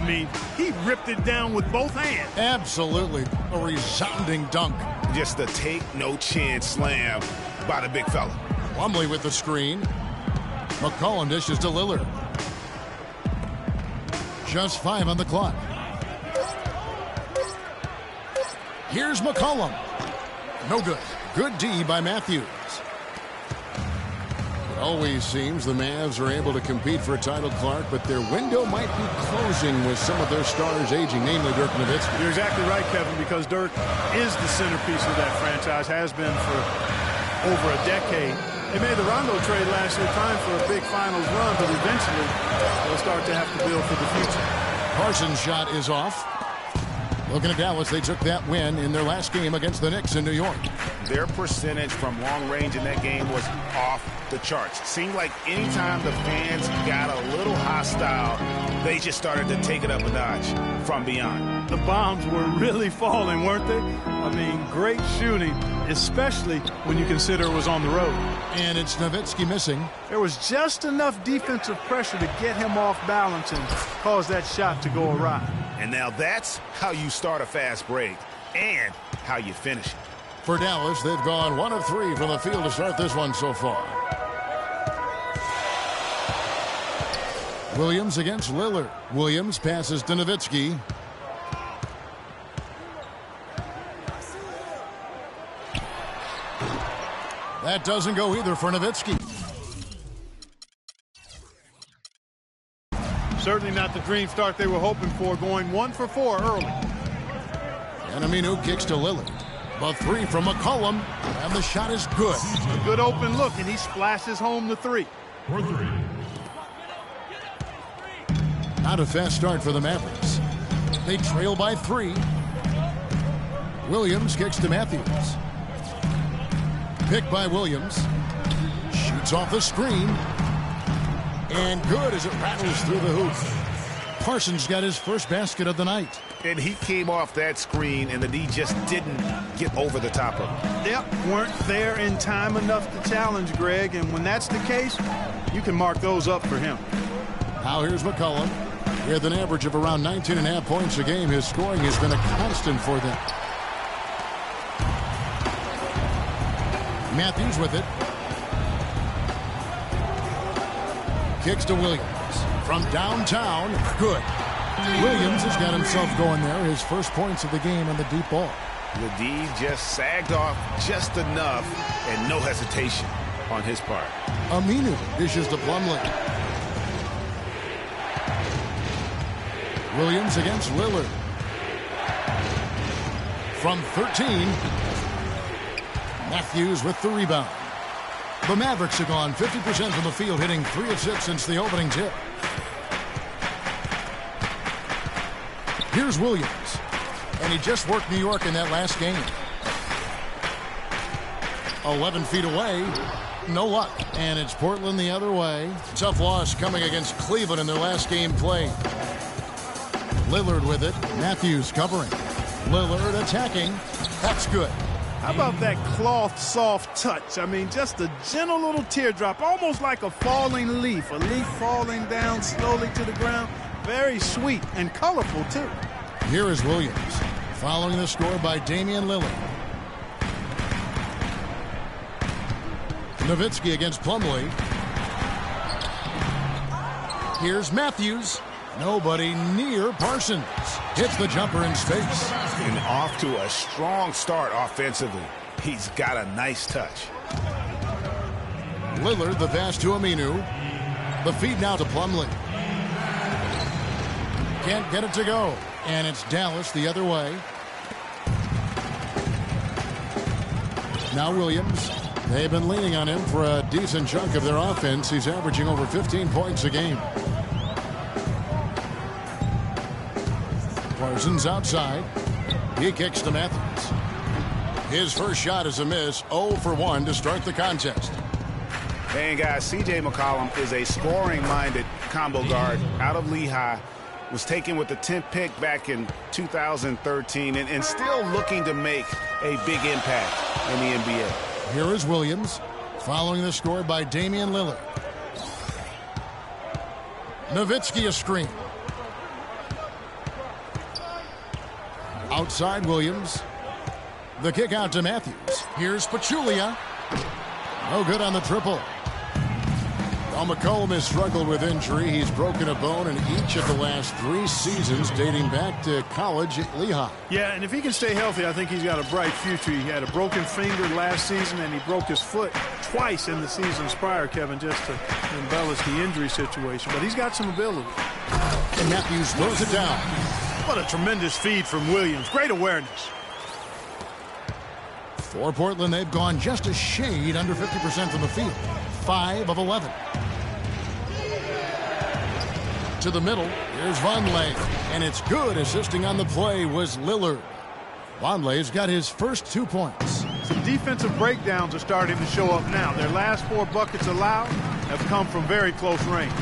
mean, he ripped it down with both hands. Absolutely. A resounding dunk. Just a take-no-chance slam by the big fella. Plumlee with the screen. McCollum dishes to Lillard. Just 5 on the clock. Here's McCollum. No good. Good D by Matthews. It always seems the Mavs are able to compete for a title, Clark, but their window might be closing with some of their stars aging, namely Dirk Nowitzki. You're exactly right, Kevin, because Dirk is the centerpiece of that franchise, has been for over a decade. They made the Rondo trade last year, trying for a big finals run, but eventually they'll start to have to build for the future. Parsons' shot is off. Looking at Dallas, they took that win in their last game against the Knicks in New York. Their percentage from long range in that game was off the charts. Seemed like anytime the fans got a little hostile, they just started to take it up a notch from beyond. The bombs were really falling, weren't they? I mean, great shooting, especially when you consider it was on the road. And it's Nowitzki missing. There was just enough defensive pressure to get him off balance and cause that shot to go awry. And now that's how you start a fast break and how you finish it. For Dallas, they've gone 1 of 3 from the field to start this one so far. Williams against Lillard. Williams passes to Nowitzki. That doesn't go either for Nowitzki. Certainly not the dream start they were hoping for, going 1 for 4 early. And Aminu kicks to Lillard. The 3 from McCollum, and the shot is good. A good open look, and he splashes home the 3. For 3. Not a fast start for the Mavericks. They trail by 3. Williams kicks to Matthews. Picked by Williams. Shoots off the screen. And good as it rattles through the hoop. Parsons got his first basket of the night. And he came off that screen, and the D just didn't get over the top of him. Yep, weren't there in time enough to challenge Greg, and when that's the case, you can mark those up for him. Now here's McCollum. With an average of around 19.5 points a game, his scoring has been a constant for them. Matthews with it. Kicks to Williams. From downtown, good. Williams has got himself going there. His first points of the game on the deep ball. The D just sagged off just enough, and no hesitation on his part. Aminu dishes to Plumlee. Williams against Lillard. From 13, Matthews with the rebound. The Mavericks have gone 50% from the field, hitting 3 of 6 since the opening tip. Here's Williams. And he just worked New York in that last game. 11 feet away. No luck. And it's Portland the other way. Tough loss coming against Cleveland in their last game played. Lillard with it. Matthews covering. Lillard attacking. That's good. How about that cloth soft touch? I mean, just a gentle little teardrop, almost like a falling leaf. A leaf falling down slowly to the ground. Very sweet and colorful, too. Here is Williams, following the score by Damian Lillard. Nowitzki against Plumlee. Here's Matthews. Nobody near Parsons. Hits the jumper in space. And off to a strong start offensively. He's got a nice touch. Lillard, the pass to Aminu. The feed now to Plumlee. Can't get it to go. And it's Dallas the other way. Now Williams. They've been leaning on him for a decent chunk of their offense. He's averaging over 15 points a game. Parsons outside. He kicks to Matthews. His first shot is a miss. 0 for 1 to start the contest. And guys, C.J. McCollum is a scoring-minded combo guard out of Lehigh. Was taken with the 10th pick back in 2013 and still looking to make a big impact in the NBA. Here is Williams, following the score by Damian Lillard. Nowitzki a screen. Outside Williams. The kick out to Matthews. Here's Pachulia. No good on the triple. Well, McCollum has struggled with injury. He's broken a bone in each of the last 3 seasons dating back to college at Lehigh. Yeah, and if he can stay healthy, I think he's got a bright future. He had a broken finger last season, and he broke his foot twice in the seasons prior, Kevin, just to embellish the injury situation. But he's got some ability. And Matthews throws it down. What a tremendous feed from Williams. Great awareness. For Portland, they've gone just a shade under 50% from the field. 5 of 11. To the middle, here's Vonleh, and it's good. Assisting on the play was Lillard. Vonleh's got his first 2 points. Some defensive breakdowns are starting to show up now. Their last 4 buckets allowed have come from very close range.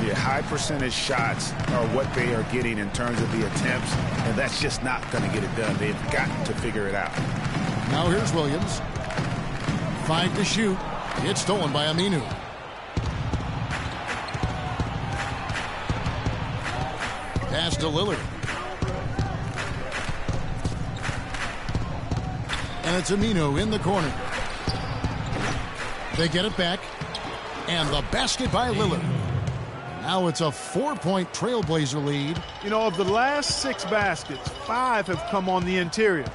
Yeah, high percentage shots are what they are getting in terms of the attempts, and that's just not going to get it done. They've got to figure it out. Now here's Williams. 5 to shoot. It's stolen by Aminu. Pass to Lillard. And it's Aminu in the corner. They get it back. And the basket by Lillard. Now it's a 4-point Trailblazer lead. You know, of the last 6 baskets, 5 have come on the interior.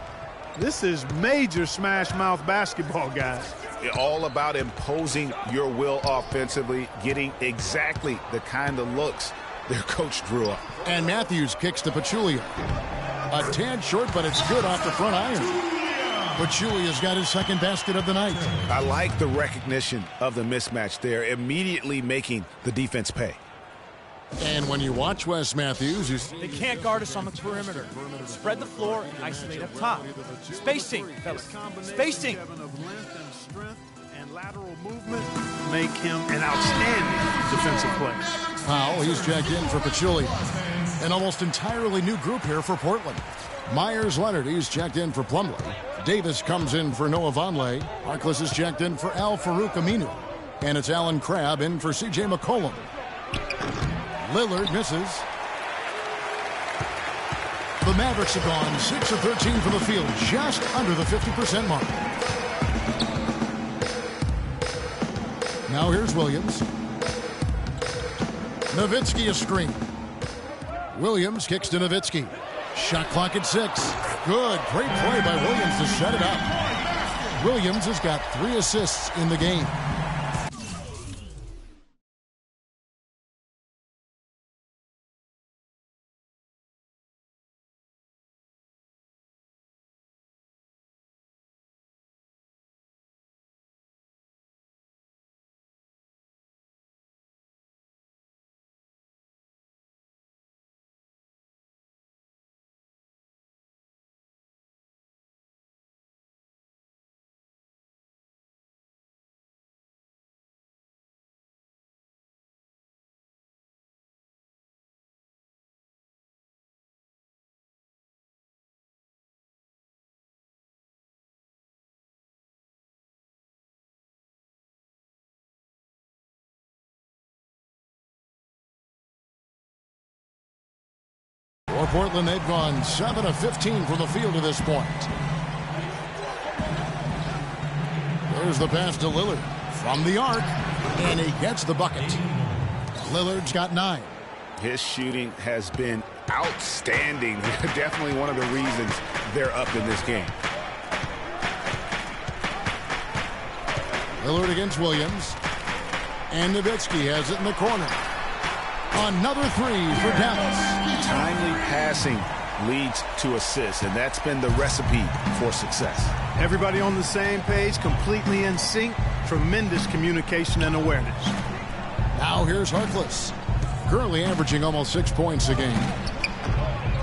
This is major smash mouth basketball, guys. All about imposing your will offensively, getting exactly the kind of looks their coach drew up. And Matthews kicks to Pachulia. A tad short, but it's good off the front iron. Pachulia's got his second basket of the night. I like the recognition of the mismatch there, immediately making the defense pay. And when you watch Wes Matthews, they can't guard us on the perimeter. Spread the floor and isolate up top. Spacing, fellas. Spacing. And lateral movement make him an outstanding defensive player. Powell, he's checked in for Pachulia. An almost entirely new group here for Portland. Myers Leonard, he's checked in for Plumlee. Davis comes in for Noah Vonleh. Harkless is checked in for Al-Farouq Aminu. And it's Alan Crabb in for C.J. McCollum. Lillard misses. The Mavericks have gone 6 of 13 from the field, just under the 50% mark. Now here's Williams. Nowitzki a screen. Williams kicks to Nowitzki. Shot clock at 6. Good. Great play by Williams to set it up. Williams has got 3 assists in the game. For Portland, they've gone 7 of 15 from the field to this point. There's the pass to Lillard from the arc, and he gets the bucket. Lillard's got 9. His shooting has been outstanding. Definitely one of the reasons they're up in this game. Lillard against Williams. And Nowitzki has it in the corner. Another 3 for Dallas. Timely passing leads to assists, and that's been the recipe for success. Everybody on the same page, completely in sync. Tremendous communication and awareness. Now here's Harkless. Currently averaging almost 6 points a game.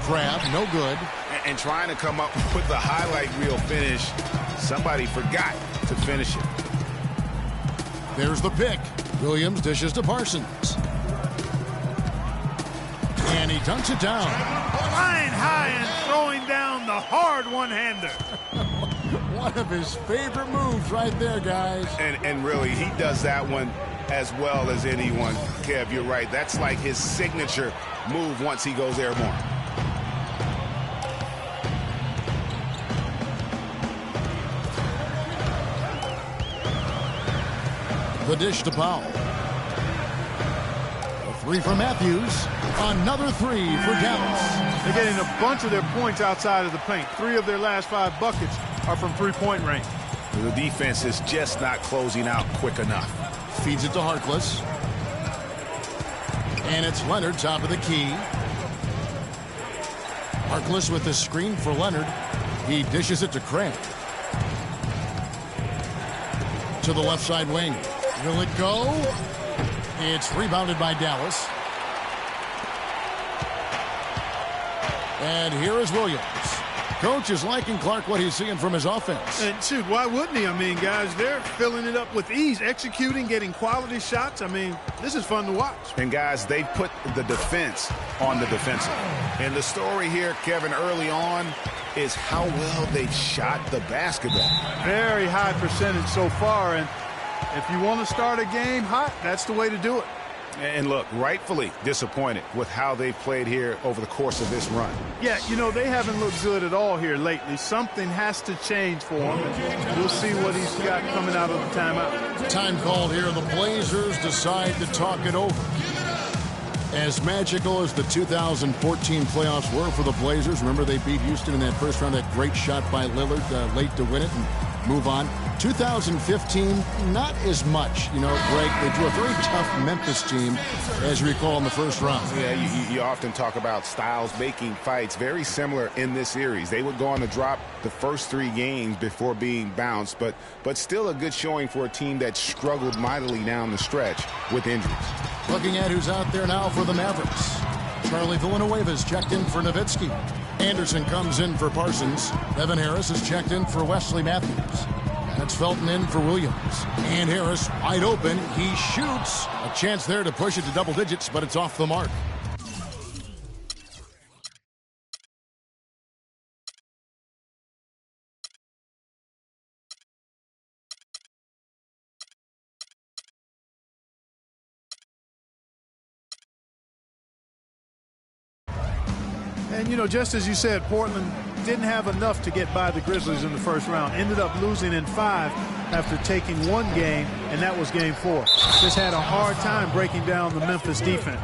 Crabb, no good. And trying to come up with the highlight reel finish. Somebody forgot to finish it. There's the pick. Williams dishes to Parsons. And he dunks it down. Flying high and throwing down the hard one-hander. One of his favorite moves right there, guys. And really, he does that one as well as anyone. Kev, you're right. That's like his signature move once he goes airborne. The dish to Powell. A three from Matthews. Another three for Dallas. They're getting a bunch of their points outside of the paint. 3 of their last 5 buckets are from three-point range. The defense is just not closing out quick enough. Feeds it to Harkless. And it's Leonard, top of the key. Harkless with the screen for Leonard. He dishes it to Craig. To the left side wing. Will it go? It's rebounded by Dallas. And here is Williams. Coach is liking Clark what he's seeing from his offense. And shoot, why wouldn't he? I mean, guys, they're filling it up with ease, executing, getting quality shots. I mean, this is fun to watch. And guys, they put the defense on the defensive. And the story here, Kevin, early on is how well they've shot the basketball. Very high percentage so far, and if you want to start a game hot, that's the way to do it. And look, rightfully disappointed with how they've played here over the course of this run. Yeah, you know, they haven't looked good at all here lately. Something has to change for him. We'll see what he's got coming out of the timeout. Time called here. The Blazers decide to talk it over. As magical as the 2014 playoffs were for the Blazers, remember they beat Houston in that first round, that great shot by Lillard late to win it and move on. 2015, not as much. You know, Greg, they drew a very tough Memphis team, as you recall, in the first round. Yeah, you often talk about styles making fights. Very similar in this series. They would go on to drop the first 3 games before being bounced, but still a good showing for a team that struggled mightily down the stretch with injuries. Looking at who's out there now for the Mavericks. Charlie Villanueva's checked in for Nowitzki. Anderson comes in for Parsons. Evan Harris is checked in for Wesley Matthews. That's Felton in for Williams. And Harris wide open. He shoots. A chance there to push it to double digits, but it's off the mark. And, you know, just as you said, Portland didn't have enough to get by the Grizzlies in the first round. Ended up losing in 5 after taking 1 game, and that was game 4. Just had a hard time breaking down the Memphis defense.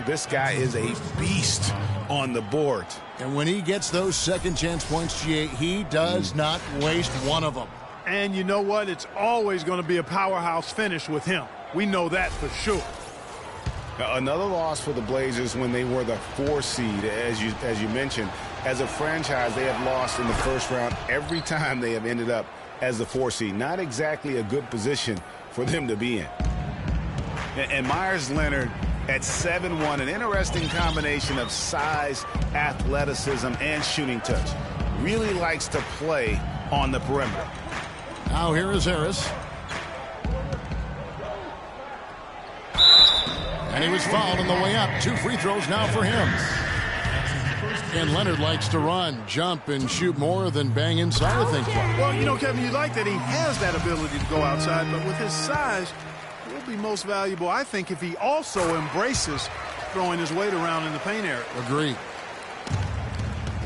This guy is a beast on the board. And when he gets those second chance points, GA, he does not waste one of them. And you know what? It's always going to be a powerhouse finish with him. We know that for sure. Another loss for the Blazers when they were the 4 seed, as you mentioned. As a franchise, they have lost in the first round every time they have ended up as the 4 seed. Not exactly a good position for them to be in. And Myers Leonard at 7'1", an interesting combination of size, athleticism, and shooting touch. Really likes to play on the perimeter. Now here is Harris. And he was fouled on the way up. 2 free throws now for him. And Leonard likes to run, jump, and shoot more than bang inside, I think. Well, you know, Kevin, you like that he has that ability to go outside, but with his size, it will be most valuable, I think, if he also embraces throwing his weight around in the paint area. Agreed.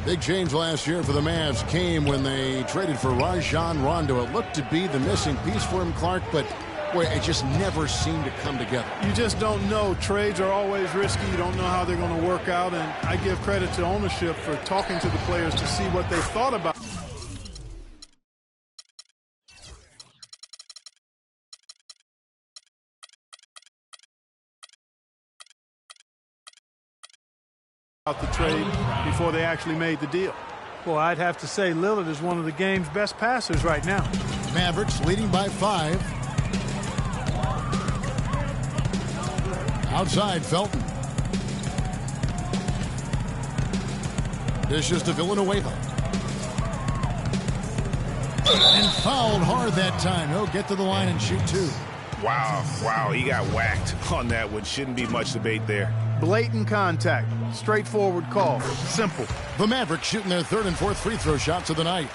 Big change last year for the Mavs came when they traded for Rajon Rondo. It looked to be the missing piece for him, Clark, but boy, it just never seemed to come together. You just don't know. Trades are always risky. You don't know how they're going to work out, and I give credit to ownership for talking to the players to see what they thought about the trade before they actually made the deal. Well, I'd have to say Lillard is one of the game's best passers right now. Mavericks leading by 5. Outside, Felton. Dishes to Villanueva. And fouled hard that time. He'll get to the line and shoot 2. Wow, he got whacked on that one. Shouldn't be much debate there. Blatant contact. Straightforward call. Simple. The Mavericks shooting their 3rd and 4th free throw shots of the night.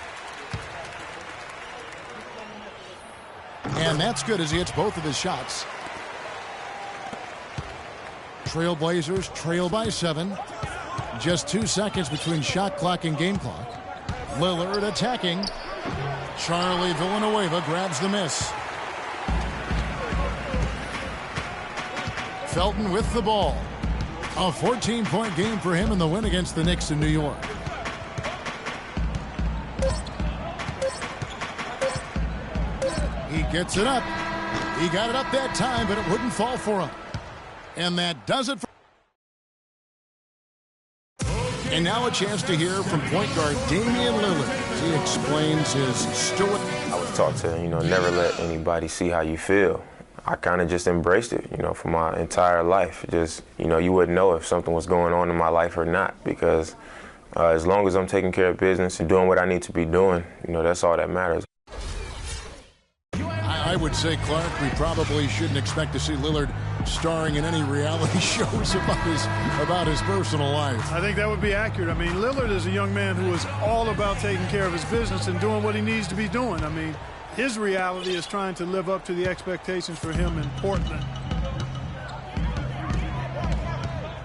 And that's good as he hits both of his shots. Trailblazers trail by 7. Just 2 seconds between shot clock and game clock. Lillard attacking. Charlie Villanueva grabs the miss. Felton with the ball. A 14-point game for him in the win against the Knicks in New York. He gets it up. He got it up that time, but it wouldn't fall for him. And that does it for... And now a chance to hear from point guard Damian Lillard as he explains his story. I was taught to, never let anybody see how you feel. I kind of just embraced it, for my entire life. Just, you wouldn't know if something was going on in my life or not, because as long as I'm taking care of business and doing what I need to be doing, that's all that matters. I would say, Clark, we probably shouldn't expect to see Lillard starring in any reality shows about his personal life. I think that would be accurate. I mean, Lillard is a young man who is all about taking care of his business and doing what he needs to be doing. I mean, his reality is trying to live up to the expectations for him in Portland.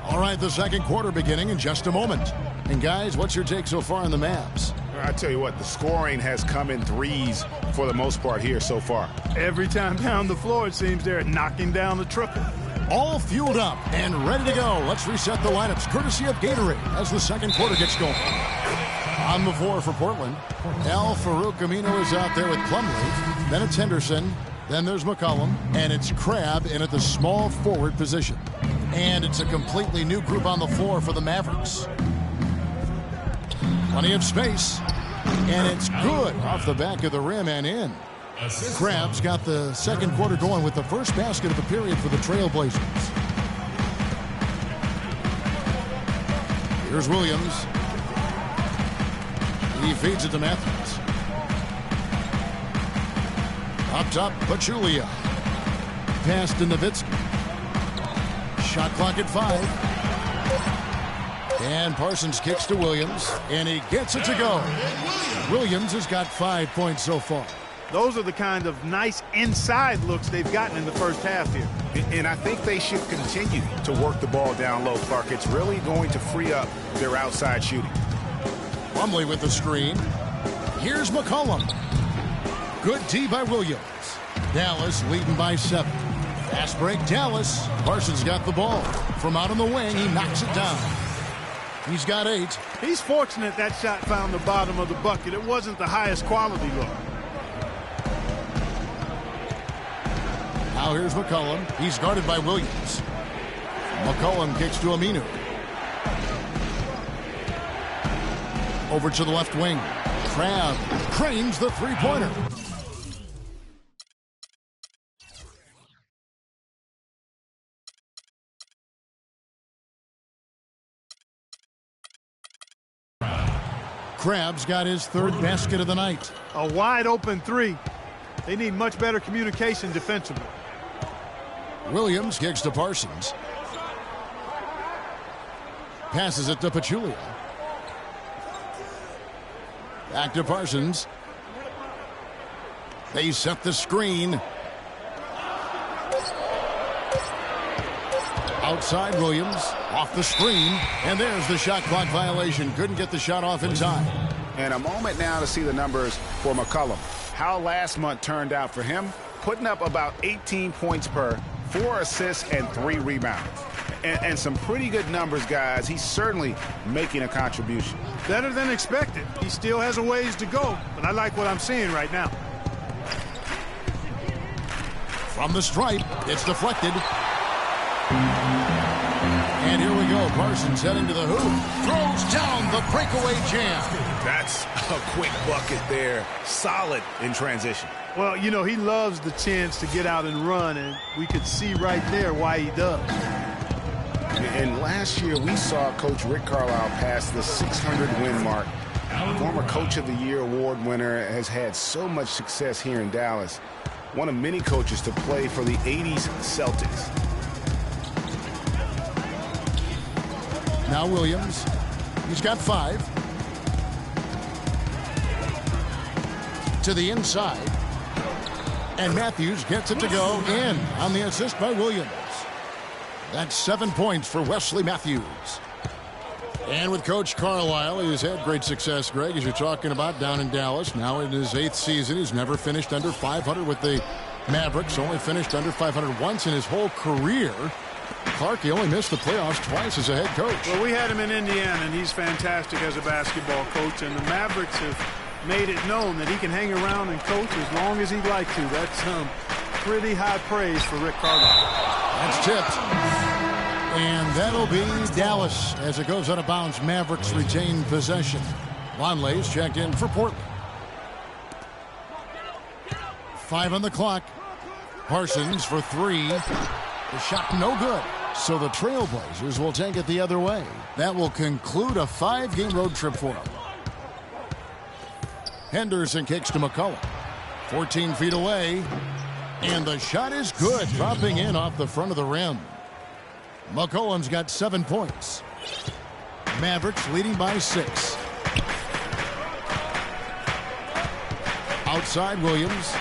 All right, the second quarter beginning in just a moment. And guys, what's your take so far on the Mavs? I tell you what, the scoring has come in threes for the most part here so far. Every time down the floor, it seems they're knocking down the triple. All fueled up and ready to go. Let's reset the lineups courtesy of Gatorade as the second quarter gets going. On the floor for Portland, Al Farouk Amino is out there with Plumlee. Then it's Henderson. Then there's McCollum. And it's Crabbe in at the small forward position. And it's a completely new group on the floor for the Mavericks. Plenty of space. And it's good off the back of the rim and in. Crabbe's got the second quarter going with the first basket of the period for the Trailblazers. Here's Williams. He feeds it to Matthews. Up top, Pachulia. Pass to Nowitzki. Shot clock at 5. And Parsons kicks to Williams, and he gets it to go. Williams has got 5 points so far. Those are the kind of nice inside looks they've gotten in the first half here. And I think they should continue to work the ball down low, Clark. It's really going to free up their outside shooting. Plumlee with the screen. Here's McCollum. Good D by Williams. Dallas leading by 7. Fast break, Dallas. Parsons got the ball. From out on the wing, he knocks it down. He's got 8. He's fortunate that shot found the bottom of the bucket. It wasn't the highest quality look. Now here's McCollum. He's guarded by Williams. McCollum kicks to Aminu. Over to the left wing. Crabbe cranes the three-pointer. Crabbe's got his third basket of the night. A wide open 3. They need much better communication defensively. Williams kicks to Parsons. Passes it to Pachulia. Back to Parsons. They set the screen. Outside Williams. Off the screen. And there's the shot clock violation. Couldn't get the shot off in time. And a moment now to see the numbers for McCollum. How last month turned out for him. Putting up about 18 points per, 4 assists, and 3 rebounds. And some pretty good numbers, guys. He's certainly making a contribution. Better than expected. He still has a ways to go, but I like what I'm seeing right now. From the stripe, it's deflected. And here we go. Parsons heading to the hoop. Throws down the breakaway jam. That's a quick bucket there. Solid in transition. Well, you know, he loves the chance to get out and run, and we could see right there why he does. And last year, we saw Coach Rick Carlisle pass the 600-win mark. Former Coach of the Year award winner, has had so much success here in Dallas. One of many coaches to play for the 80s Celtics. Now Williams. He's got 5. To the inside. And Matthews gets it to go in on the assist by Williams. That's 7 points for Wesley Matthews. And with Coach Carlisle, he has had great success, Greg, as you're talking about, down in Dallas. Now in his 8th season, he's never finished under 500 with the Mavericks. Only finished under 500 once in his whole career. Clark, he only missed the playoffs twice as a head coach. Well, we had him in Indiana, and he's fantastic as a basketball coach. And the Mavericks have made it known that he can hang around and coach as long as he'd like to. That's pretty high praise for Rick Carlisle. That's tipped. And that'll be Dallas as it goes out of bounds. Mavericks retain possession. Vonleh's checked in for Portland. 5 on the clock. Parsons for 3. The shot no good. So the Trailblazers will take it the other way. That will conclude a 5-game road trip for them. Henderson kicks to McCollum. 14 feet away. And the shot is good, dropping in off the front of the rim. McCollum's got 7 points. Mavericks leading by 6. Outside Williams.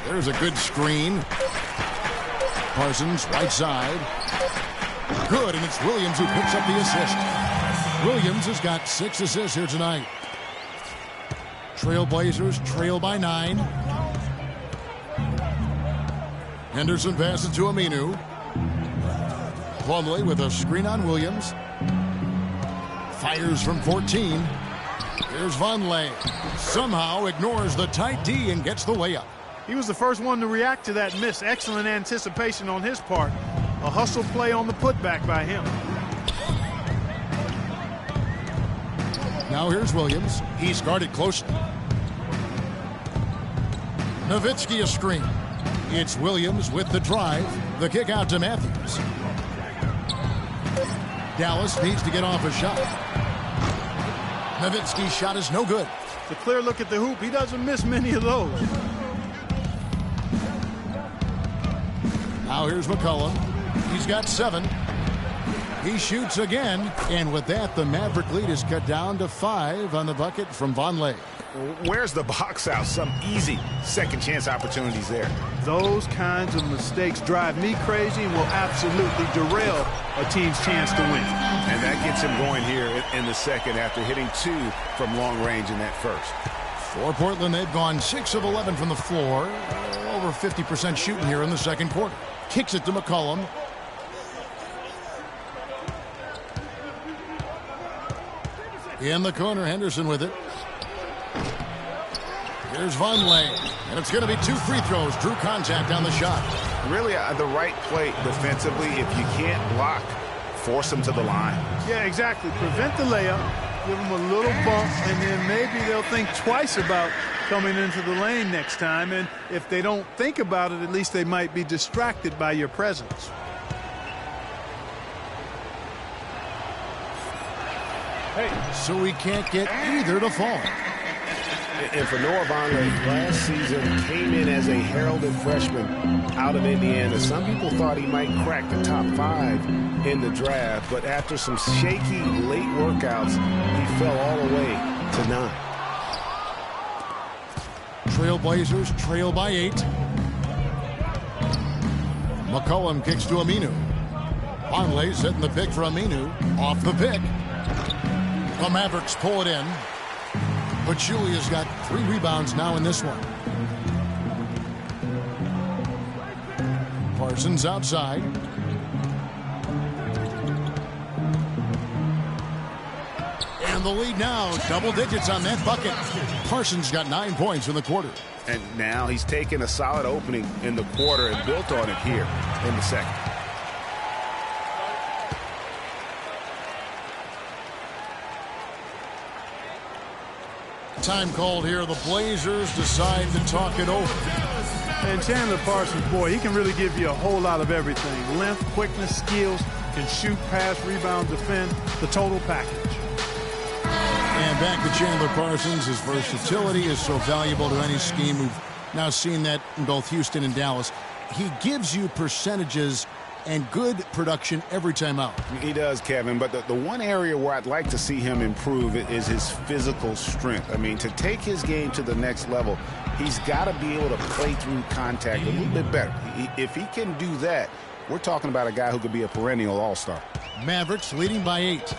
There's a good screen. Parsons, right side. Good, and it's Williams who picks up the assist. Williams has got 6 assists here tonight. Trailblazers trail by 9. Henderson passes to Aminu. Plumlee with a screen on Williams. Fires from 14. Here's Vonleh. Somehow ignores the tight D and gets the layup. He was the first one to react to that miss. Excellent anticipation on his part. A hustle play on the putback by him. Now here's Williams. He's guarded closely. Nowitzki a screen. It's Williams with the drive. The kick out to Matthews. Dallas needs to get off a shot. Nowitzki's shot is no good. It's a clear look at the hoop. He doesn't miss many of those. Now here's McCollum. He's got 7. He shoots again. And with that, the Maverick lead is cut down to 5 on the bucket from Vonleh. Where's the box out? Some easy second chance opportunities there. Those kinds of mistakes drive me crazy and will absolutely derail a team's chance to win. And that gets him going here in the second after hitting 2 from long range in that first. For Portland, they've gone 6 of 11 from the floor. Over 50% shooting here in the second quarter. Kicks it to McCollum. In the corner, Henderson with it. Here's Vonleh. And it's going to be 2 free throws. Drew contact on the shot. Really the right play defensively. If you can't block, force him to the line. Yeah, exactly. Prevent the layup. Give them a little bump, and then maybe they'll think twice about coming into the lane next time. And if they don't think about it, at least they might be distracted by your presence. So we can't get either to fall. And for Noah Vonleh, last season came in as a heralded freshman out of Indiana. Some people thought he might crack the top 5 in the draft, but after some shaky late workouts, he fell all the way to 9. Trailblazers trail by 8. McCollum kicks to Aminu. Vonleh setting the pick for Aminu. Off the pick. The Mavericks pull it in. But Julia's got 3 rebounds now in this one. Parsons outside. And the lead now, double digits on that bucket. Parsons got 9 points in the quarter. And now he's taken a solid opening in the quarter and built on it here in the second. Time called here. The Blazers decide to talk it over. And Chandler Parsons, boy, he can really give you a whole lot of everything. Length, quickness, skills, can shoot, pass, rebound, defend, the total package. And back to Chandler Parsons. His versatility is so valuable to any scheme. We've now seen that in both Houston and Dallas. He gives you percentages and good production every time out. He does, Kevin, but the one area where I'd like to see him improve is his physical strength. I mean, to take his game to the next level, he's got to be able to play through contact a little bit better. If he can do that, we're talking about a guy who could be a perennial all-star. Mavericks leading by 8.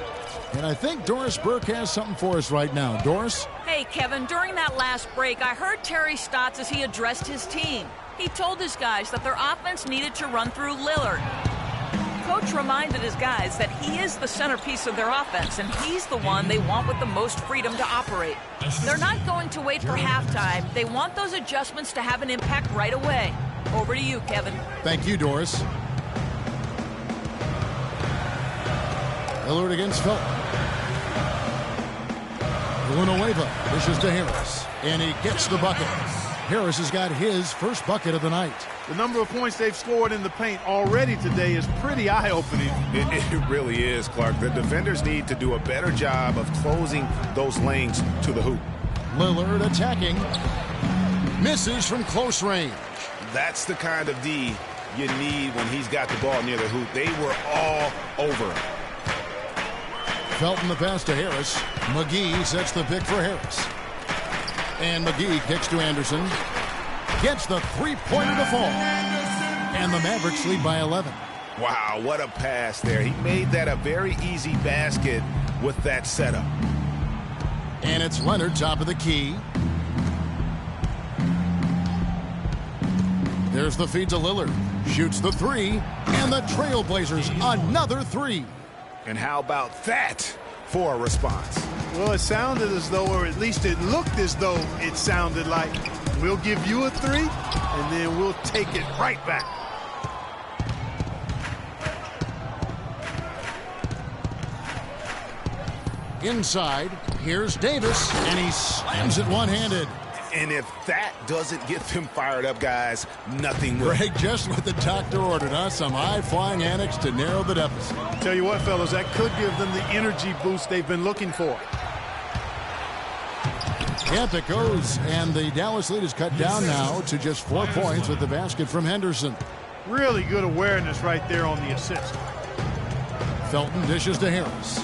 And I think Doris Burke has something for us right now. Doris? Hey, Kevin, during that last break, I heard Terry Stotts as he addressed his team. He told his guys that their offense needed to run through Lillard. Coach reminded his guys that he is the centerpiece of their offense, and he's the one they want with the most freedom to operate. They're not going to wait for halftime. They want those adjustments to have an impact right away. Over to you, Kevin. Thank you, Doris. Lillard against Felton. Villanueva dishes to Harris, and he gets the bucket. Harris has got his first bucket of the night. The number of points they've scored in the paint already today is pretty eye-opening. It really is, Clark. The defenders need to do a better job of closing those lanes to the hoop. Lillard attacking. Misses from close range. That's the kind of D you need when he's got the ball near the hoop. They were all over him. Felton the pass to Harris. McGee sets the pick for Harris. And McGee kicks to Anderson. Gets the three-pointer to fall. And the Mavericks lead by 11. Wow, what a pass there. He made that a very easy basket with that setup. And it's Leonard, top of the key. There's the feed to Lillard. Shoots the three. And the Trailblazers, another three. And how about that for a response? Well, it sounded as though, or at least it looked as though it sounded like, we'll give you a three, and then we'll take it right back. Inside, here's Davis, and he slams it one-handed. And if that doesn't get them fired up, guys, nothing will. Greg, just what the doctor ordered, huh? Some high-flying annex to narrow the deficit. Tell you what, fellas, that could give them the energy boost they've been looking for. Camp it goes, and the Dallas lead is cut down now to just 4 points with the basket from Henderson. Really good awareness right there on the assist. Felton dishes to Harris.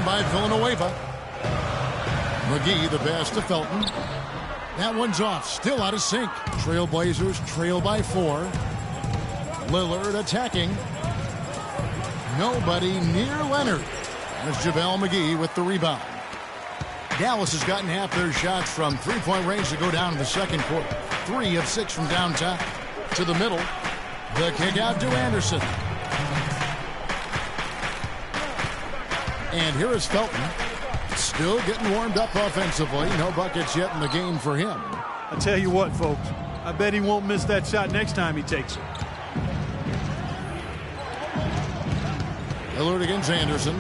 By Villanueva. McGee the pass to Felton. That one's off, still out of sync. Trailblazers trail by 4. Lillard attacking. Nobody near Leonard. There's JaVale McGee with the rebound. Dallas has gotten half their shots from three-point range to go down in the second quarter. 3 of 6 from downtown. To the middle. The kick out to Anderson. And here is Felton, still getting warmed up offensively. No buckets yet in the game for him. I tell you what, folks, I bet he won't miss that shot next time he takes it. Lillard against Anderson.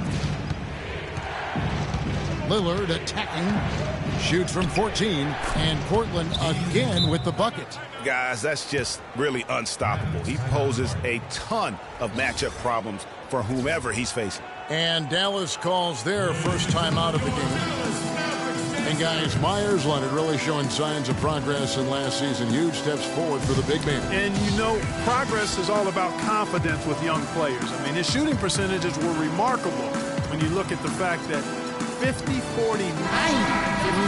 Lillard attacking, shoots from 14, and Portland again with the bucket. Guys, that's just really unstoppable. He poses a ton of matchup problems for whomever he's facing. And Dallas calls their first time out of the game. And guys, Myers Leonard really showing signs of progress in last season. Huge steps forward for the big man. And you know, progress is all about confidence with young players. I mean, his shooting percentages were remarkable when you look at the fact that 50, 40, 90,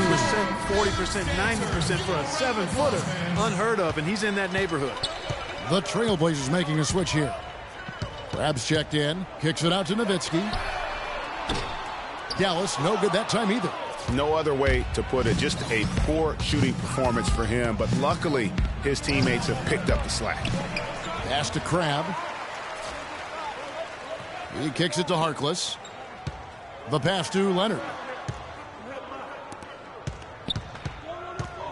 50%, 40%, 90% for a 7-footer. Unheard of, and he's in that neighborhood. The Trailblazers making a switch here. Krabs checked in, kicks it out to Nowitzki. Dallas, no good that time either. No other way to put it, just a poor shooting performance for him, but luckily his teammates have picked up the slack. Pass to Crab. He kicks it to Harkless. The pass to Leonard.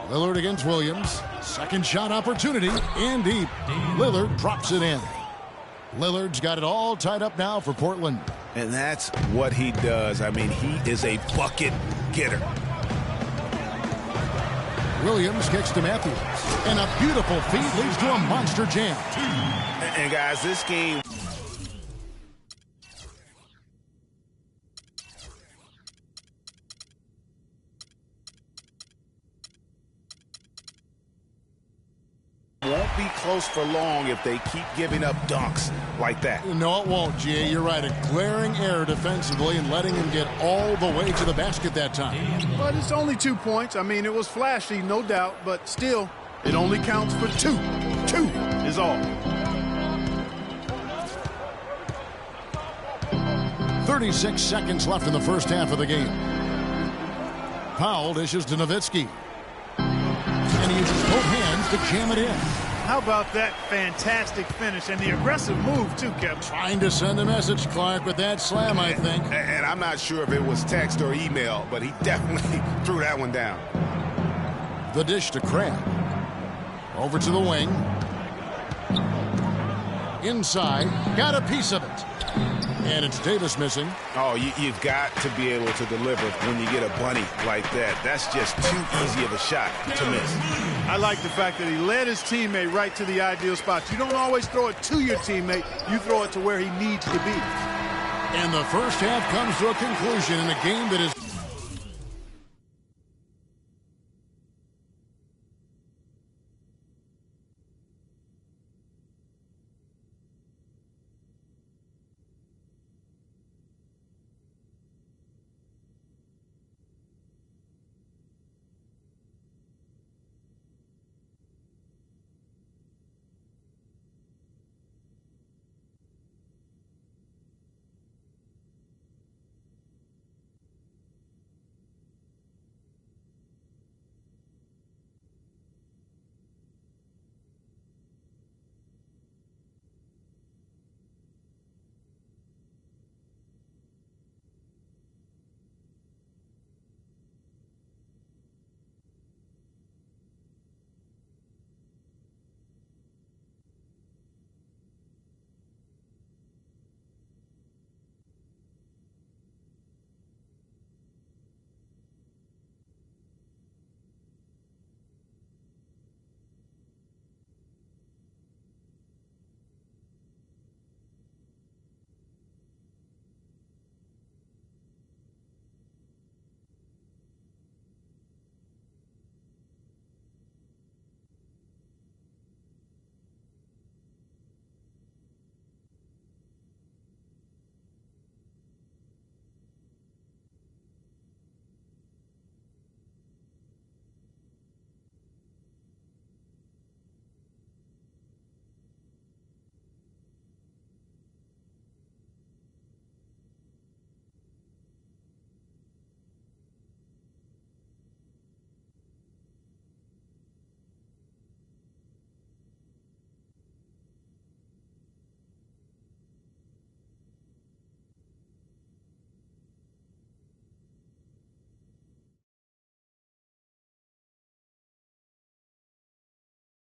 Lillard against Williams. Second shot opportunity, in deep. Lillard drops it in. Lillard's got it all tied up now for Portland. And that's what he does. I mean, he is a bucket getter. Williams kicks to Matthews. And a beautiful feed leads to a monster jam. And guys, this game... won't be close for long if they keep giving up dunks like that. No, it won't, G.A. You're right. A glaring error defensively and letting him get all the way to the basket that time. But it's only 2 points. I mean, it was flashy, no doubt, but still, it only counts for 2. 2 is all. 36 seconds left in the first half of the game. Powell dishes to Nowitzki. And he uses both hands to jam it in. How about that fantastic finish and the aggressive move, too, Kevin? Trying to send a message, Clark, with that slam, I think. And I'm not sure if it was text or email, but he definitely threw that one down. The dish to Crab. Over to the wing. Inside. Got a piece of it. And it's Davis missing. Oh, you've got to be able to deliver when you get a bunny like that. That's just too easy of a shot to miss. I like the fact that he led his teammate right to the ideal spot. You don't always throw it to your teammate. You throw it to where he needs to be. And the first half comes to a conclusion in a game that is